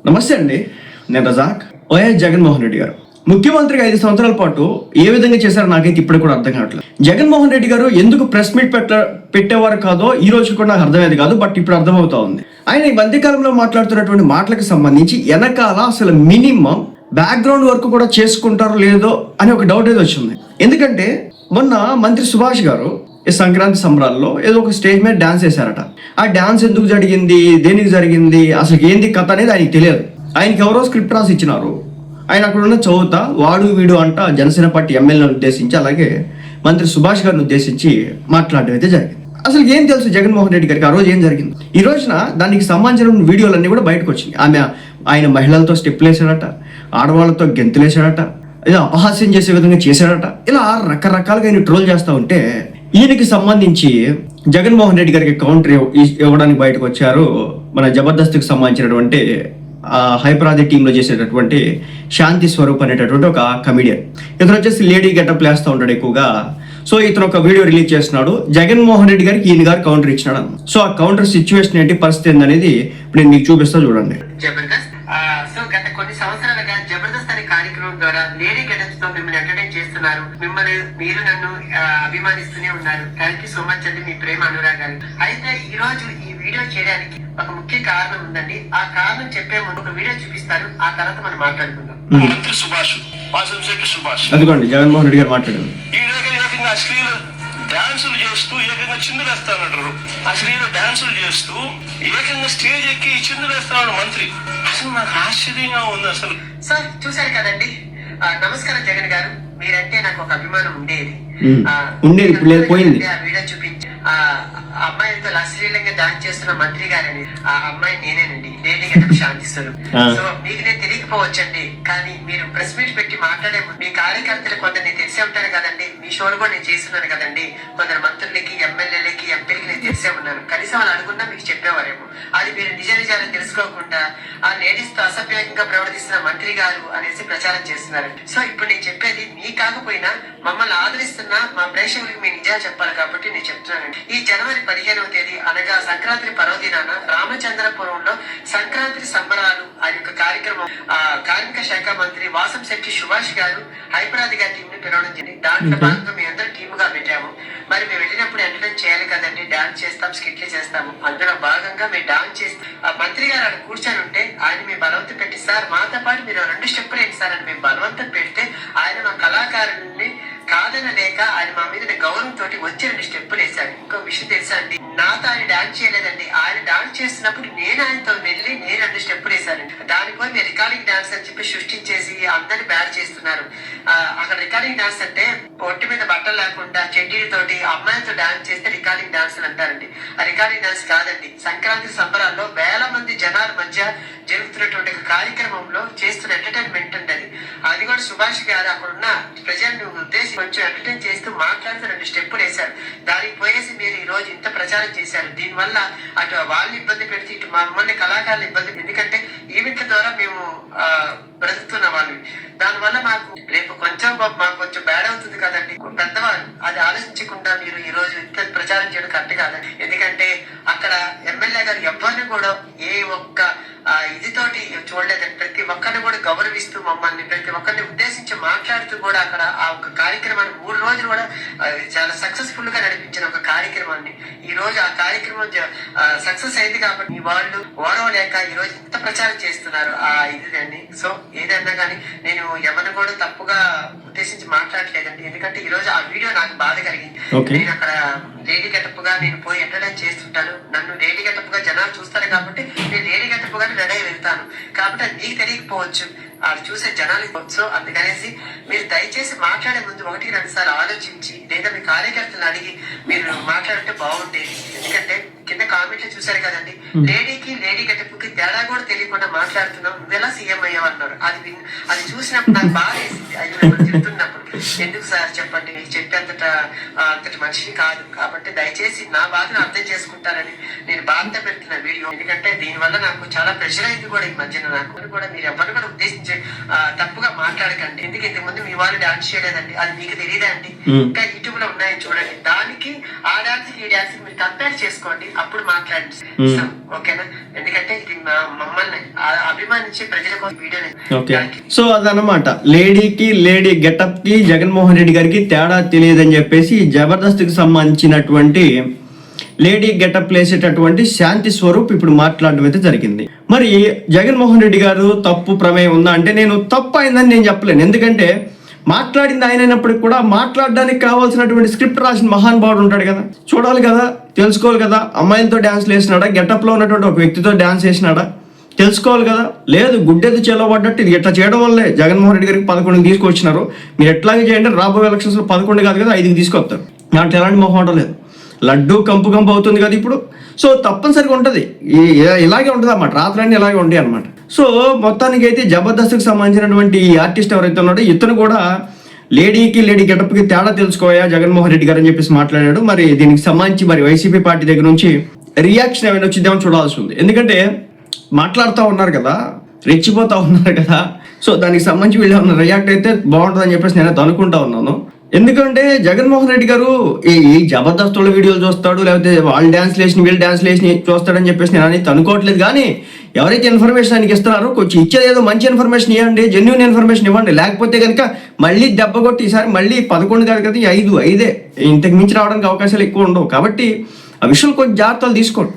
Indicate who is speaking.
Speaker 1: నమస్తే అండి, నేను రజాక్. వైఎస్ జగన్మోహన్ రెడ్డి గారు ముఖ్యమంత్రిగా 5 సంవత్సరాల పాటు ఏ విధంగా చేశారో నాకైతే ఇప్పుడు కూడా అర్థం కావట్లేదు. జగన్మోహన్ రెడ్డి గారు ఎందుకు ప్రెస్ మీట్ పెట్టేవారు కాదో ఈ రోజు కూడా నాకు అర్థమయ్యేది కాదు, బట్ ఇప్పుడు అర్థమవుతా ఉంది. ఆయన ఈ మధ్యకాలంలో మాట్లాడుతున్నటువంటి మాటలకు సంబంధించి వెనకాల అసలు మినిమం బ్యాక్గ్రౌండ్ వర్క్ కూడా చేసుకుంటారో లేదో అని ఒక డౌట్ ఏదో వచ్చింది. ఎందుకంటే మొన్న మంత్రి సుభాష్ గారు ఈ సంక్రాంతి సంబరాల్లో ఏదో ఒక స్టేజ్ మీద డాన్స్ చేశారట. ఆ డాన్స్ ఎందుకు జరిగింది, దేనికి జరిగింది, అసలు ఏంది కథ అనేది ఆయనకి తెలియదు. ఆయనకి ఎవరో స్క్రిప్ట్ రాసి ఇచ్చినారు. ఆయన అక్కడ ఉన్న చదువుతా వాడు వీడు అంట జనసేన పార్టీ ఎమ్మెల్యేలను ఉద్దేశించి అలాగే మంత్రి సుభాష్ గారిని ఉద్దేశించి మాట్లాడడం అయితే జరిగింది. అసలు ఏం తెలుసు జగన్మోహన్ రెడ్డి గారికి ఆ రోజు ఏం జరిగింది? ఈ రోజున దానికి సంబంధించిన వీడియోలన్నీ కూడా బయటకు వచ్చినాయి. ఆయన మహిళలతో స్టెప్లు వేసాడట, ఆడవాళ్ళతో గెంతులు వేసాడట, ఏదో అపహాస్యం చేసే విధంగా చేశాడట. ఇలా రకరకాలుగా ఆయన ట్రోల్ చేస్తూ ఉంటే ఈయనకి సంబంధించి జగన్మోహన్ రెడ్డి గారికి కౌంటర్ ఇవ్వడానికి బయటకు వచ్చారు మన జబర్దస్త్కి సంబంధించినటువంటి హైపరాది టీంలో చేసేటటువంటి శాంతి స్వరూప్ అనేటటువంటి ఒక కమిడియన్. ఇతను వచ్చేసి లేడీ గెటప్ వేస్తూ ఉంటాడు ఎక్కువగా. సో ఇతను ఒక వీడియో రిలీజ్ చేస్తున్నాడు. జగన్మోహన్ రెడ్డి గారికి ఈయన గారు కౌంటర్ ఇచ్చినాడు. సో ఆ కౌంటర్ సిచ్యువేషన్ ఏంటి, పరిస్థితి ఏంటనేది ఇప్పుడు నేను మీకు చూపిస్తా చూడండి.
Speaker 2: సో గత కొన్ని సంవత్సరాలుగా జబర్దస్త్ అనే కార్యక్రమం ద్వారా లేడీ గెటప్స్ తో మిమ్మల్ని ఎంటర్టైన్ చేస్తున్నారు. మీరు నన్ను అభిమానిస్తూనే ఉన్నారు. థ్యాంక్ యూ సో మచ్ అండి, మీ ప్రేమ అనురాగాలు. అయితే ఈ రోజు ఈ వీడియో చేయడానికి ఒక ముఖ్య కారణం ఉందండి. ఆ కారణం చెప్పే ముందు ఒక వీడియో చూపిస్తాను, ఆ తర్వాత మనం మాట్లాడుకుందాం.
Speaker 3: మంత్రి సుభాష్, వాసంశెట్టి సుభాష్,
Speaker 1: అదిగోండి జగన్మోహన్ రెడ్డి గారు మాట్లాడారు.
Speaker 3: ఈ ఏకంగా అశ్లీల డాన్సులు చేస్తూ ఏకంగా చిందులేస్తానంటారు. అశ్లీల డాన్సులు చేస్తూ ఏకంగా స్టేజ్ ఎక్కి చిందులేస్తాడు మంత్రి. అసలు నాకు ఆశ్చర్యంగా ఉంది. అసలు
Speaker 2: సార్ చూశారు కదండి. నమస్కారం జగన్ గారు, మీరంటే నాకు ఒక అభిమానం ఉండేది.
Speaker 1: ఇప్పుడు లేదు, పోయింది.
Speaker 2: ఆ వీడియో చూపించి ఆ అమ్మాయిలతో అశ్లీలంగా డాన్స్ చేస్తున్న మంత్రి గారని ఆ అమ్మాయి నేనేనండి, లేడీ గెటప్ శాంతి స్వరూప్. సో మీకు నేను తెలియకపోవచ్చండి, కానీ మీరు ప్రెస్ మీట్ పెట్టి మాట్లాడే మీ కార్యకర్తలు కొందరు తెలిసే ఉంటారు కదండి. మీ షోలు కూడా నేను చేస్తున్నాను కదండి. కొందరు మంత్రులకి, ఎమ్మెల్యేలకి, ఎంపీలకి నేను తెలిసే ఉన్నాను. కనీసం వాళ్ళు అనుకున్నా మీకు చెప్పేవారేమో. అది మీరు నిజ నిజాలను తెలుసుకోకుండా ఆ లేడీస్ తో అసభ్యంగా ప్రవర్తిస్తున్న మంత్రి గారు అనేసి ప్రచారం చేస్తున్నారు. సో ఇప్పుడు నేను చెప్పేది మీ కాకపోయినా మమ్మల్ని ఆదరిస్తున్న మా ప్రేక్షకులకు మీ నిజాలు చెప్పాలి కాబట్టి నేను చెప్తున్నానండి. ఈ జనవరి 15వ తేదీ అనగా సంక్రాంతి పర్వదినాన రామచంద్రపురంలో సంక్రాంతి సంబరాలు అనే ఒక కార్యక్రమం కార్మిక శాఖ మంత్రి వాసంశెట్టి సుభాష్ గారు హైపరాది గారి టీం ని పిలవడం జరిగింది. దాంట్లో భాగంగా మీ అందరూ టీమ్ గా పెట్టాము. మరి మేము వెళ్ళినప్పుడు ఎంటర్టైన్ చేయాలి కదండి, డాన్స్ చేస్తాం, స్కిట్లు చేస్తాము. అందులో భాగంగా మేము డాన్స్ చేస్తాం. మంత్రి గారు అక్కడ కూర్చొని ఉంటే ఆయన మీ బలవంతం పెట్టి, సార్ మాతో పాటు మీరు 2 స్టెప్పులు ఏంటి సార్ అని మేము బలవంతం పెడితే ఆయన మా కళాకారుల్ని కాదనలేక ఆయన మా మీద గౌరవంతో వచ్చి 2 స్టెప్పులు వేశాడు. ఇంకో విషయం తెలుసా అండి, నాతో ఆయన డాన్స్ చేయలేదండి. ఆయన డాన్స్ చేస్తున్నప్పుడు నేను ఆయనతో వెళ్ళి నేను 2 స్టెప్పులు వేశానండి. దానిపోయి మీరు రికార్డింగ్ డాన్స్ అని చెప్పి సృష్టించేసి అందరిని బ్యాడ్ చేస్తున్నారు. అక్కడ రికార్డింగ్ డాన్స్ అంటే ఒంటి మీద బట్టలు లేకుండా చెడ్డీలతోటి అమ్మాయిలతో డాన్స్ చేస్తే రికార్డింగ్ డాన్స్ అని అంటారండి. ఆ రికార్డింగ్ డాన్స్ కాదండి. సంక్రాంతి సంబరాల్లో వేల మంది జనాల మధ్య జరుగుతున్నటువంటి కార్యక్రమంలో చేస్తున్న ఎంటర్టైన్మెంట్ అండి అది కూడా సుభాష్ గారు అక్కడ ఉన్న ప్రజలను ఉద్దేశించి కొంచెం ఎంటర్టైన్ చేస్తూ మాట్లాడుతూ 2 స్టెప్పులు వేశారు. దానికి పోయేసి మీరు ఈ రోజు ఇంత ప్రచారం చేశారు. దీనివల్ల అటు వాళ్ళని ఇబ్బంది పెడితే ఇటు మమ్మల్ని కళాకారులు ఇబ్బంది, ఎందుకంటే ఈవెంట్ల ద్వారా మేము బ్రతుకుతున్న వాళ్ళు. దానివల్ల మాకు రేపు మాకు కొంచెం బ్యాడ్ అవుతుంది కదండి. పెద్దవాళ్ళు అది ఆలోచించకుండా మీరు ఈ రోజు ఇంత ప్రచారం చేయడం కరెక్ట్ కాదండి. ఎందుకంటే అక్కడ ఎమ్మెల్యే గారు ఎవరిని కూడా ఏ ఒక్క ఇదితోటి చూడలేదండి. ప్రతి ఒక్కరిని కూడా గౌరవిస్తూ మమ్మల్ని ప్రతి ఒక్కరిని ఉద్దేశించి మాట్లాడుతూ కూడా అక్కడ ఆ ఒక కార్యక్రమాన్ని 3 రోజులు కూడా చాలా సక్సెస్ఫుల్ గా నడిపించిన ఒక కార్యక్రమాన్ని ఈ రోజు ఆ కార్యక్రమం సక్సెస్ అయింది కాబట్టి వాళ్ళు ఓడవలేక ఈ రోజు ఇంత ప్రచారం చేస్తున్నారు ఆ ఇదండి. సో ఏదన్నా కానీ నేను ఎవరిని కూడా తప్పుగా ఉద్దేశించి మాట్లాడలేదండి. ఎందుకంటే ఈ రోజు ఆ వీడియో నాకు బాధ కలిగింది. నేను అక్కడ లేడీ గెటప్ గా నేను పోయి ఎంటర్టైన్ చేస్తుంటాను. నన్ను లేడీ గెటప్ గా జనాలు చూస్తారు కాబట్టి నేను లేడీ గెటప్ గా రెడీ వెళ్తాను. కాబట్టి అది నీకు తెలియకపోవచ్చు, అది చూసే జనాలకు. సో అందుకనేసి మీరు దయచేసి మాట్లాడే ముందు 1-2 సార్లు ఆలోచించి లేదా మీ కార్యకర్తలు అడిగి మీరు మాట్లాడితే బాగుండేది. ఎందుకంటే కింద కామెంట్లు చూసారు కదండి, లేడీకి లేడీ గెటప్ కి తేడా కూడా తెలియకుండా మాట్లాడుతున్నాం, నువ్వెలా సీఎం అయ్యావన్నారు. అది చూసినప్పుడు నాకు బాగా వేసింది. అది తిడుతున్నప్పుడు ఎందుకు సార్ చెప్పండి, నీకు చెప్పేంతటి మనిషిని కాదు. కాబట్టి దయచేసి నా బాధను అర్థం చేసుకుంటారని నేను బాధ పెడుతున్న వీడియో. ఎందుకంటే దీనివల్ల నాకు చాలా ప్రెషర్ అయింది కూడా ఈ మధ్యన. నాకు కూడా మీరు ఎవరు కూడా ఉద్దేశించి తప్పుగా మాట్లాడకండి, ఎందుకు ఇంతకు ముందు మీ వాళ్ళు డాన్స్ చేయలేదండి, అది మీకు తెలియదా అండి, ఇంకా యూట్యూబ్ లో ఉన్నాయని చూడండి, దానికి ఆ డాన్స్ ఈ డాన్స్ మీరు కంపేర్ చేసుకోండి, అప్పుడు మాట్లాడండి. సో ఓకేనా, ఎందుకంటే ఇది మమ్మల్ని అభిమానించే ప్రజల కోసం వీడియో.
Speaker 1: సో అదనమాట, లేడీకి లేడీ గెటప్ కి జగన్మోహన్ రెడ్డి గారికి తేడా తెలియదని చెప్పేసి జబర్దస్త్కి సంబంధించినటువంటి లేడీ గెటప్ వేసేటటువంటి శాంతి స్వరూప్ ఇప్పుడు మాట్లాడడం అయితే జరిగింది. మరి జగన్మోహన్ రెడ్డి గారు తప్పు ప్రమేయం ఉందా అంటే నేను తప్పు అయిందని నేను చెప్పలేను, ఎందుకంటే మాట్లాడింది ఆయన అయినప్పటికి కూడా మాట్లాడడానికి కావాల్సినటువంటి స్క్రిప్ట్ రాసిన మహానుభావుడు ఉంటాడు కదా, చూడాలి కదా, తెలుసుకోవాలి కదా, అమ్మాయిలతో డ్యాన్స్ వేసినాడా, గెటప్ లో ఉన్నటువంటి ఒక వ్యక్తితో డ్యాన్స్ వేసినాడా తెలుసుకోవాలి కదా. లేదు గుడ్డెది చెలవబడ్డట్టు ఇది ఇట్లా చేయడం వల్లే జగన్మోహన్ రెడ్డి గారికి 11 తీసుకొచ్చినారు, మీరు ఎట్లాగే చేయండి, రాబోయే ఎలక్షన్స్ లో 11 కాదు కదా 5 తీసుకొస్తారు, దాంట్లో ఎలాంటి మొహం లేదు, లడ్డు కంపు అవుతుంది కదా ఇప్పుడు. సో తప్పనిసరిగా ఉంటుంది, ఇలాగే ఉంటుంది అన్నమాట, రాత్రన్నీ ఇలాగే ఉంటాయి అనమాట. సో మొత్తానికి అయితే జబర్దస్త్కి సంబంధించినటువంటి ఈ ఆర్టిస్ట్ ఎవరైతే ఉన్నాడో ఇతను కూడా లేడీకి లేడీ గెటప్కి తేడా తెలుసుకోయా జగన్మోహన్ రెడ్డి గారు అని చెప్పేసి మాట్లాడాడు. మరి దీనికి సంబంధించి మరి వైసీపీ పార్టీ దగ్గర నుంచి రియాక్షన్ ఏమైనా వచ్చిద్దామో చూడాల్సి ఉంది, ఎందుకంటే మాట్లాడుతూ ఉన్నారు కదా, రెచ్చిపోతా ఉన్నారు కదా. సో దానికి సంబంధించి వీళ్ళు ఏమన్నా రియాక్ట్ అయితే బాగుంటుంది అని చెప్పేసి నేనైతే అనుకుంటా ఉన్నాను. ఎందుకంటే జగన్మోహన్ రెడ్డి గారు ఈ జబర్దస్త్ వాళ్ళ వీడియోలు చూస్తాడు, లేకపోతే వాళ్ళు డ్యాన్స్ లేసిన వీళ్ళు డ్యాన్స్ లేసిన చూస్తాడని చెప్పేసి నేను అనేది అనుకోవట్లేదు. కానీ ఎవరైతే ఇన్ఫర్మేషన్ ఆయనకి ఇస్తున్నారో కొంచెం ఇచ్చేది ఏదో మంచి ఇన్ఫర్మేషన్ ఇవ్వండి, జెన్యూన్ ఇన్ఫర్మేషన్ ఇవ్వండి, లేకపోతే కనుక మళ్ళీ దెబ్బ కొట్టి ఈసారి మళ్ళీ 11 కాదు కదా 5 ఇంతకు మించి రావడానికి అవకాశాలు ఎక్కువ ఉండవు. కాబట్టి ఆ విషయంలో కొంచెం జాగ్రత్తలు తీసుకోండి.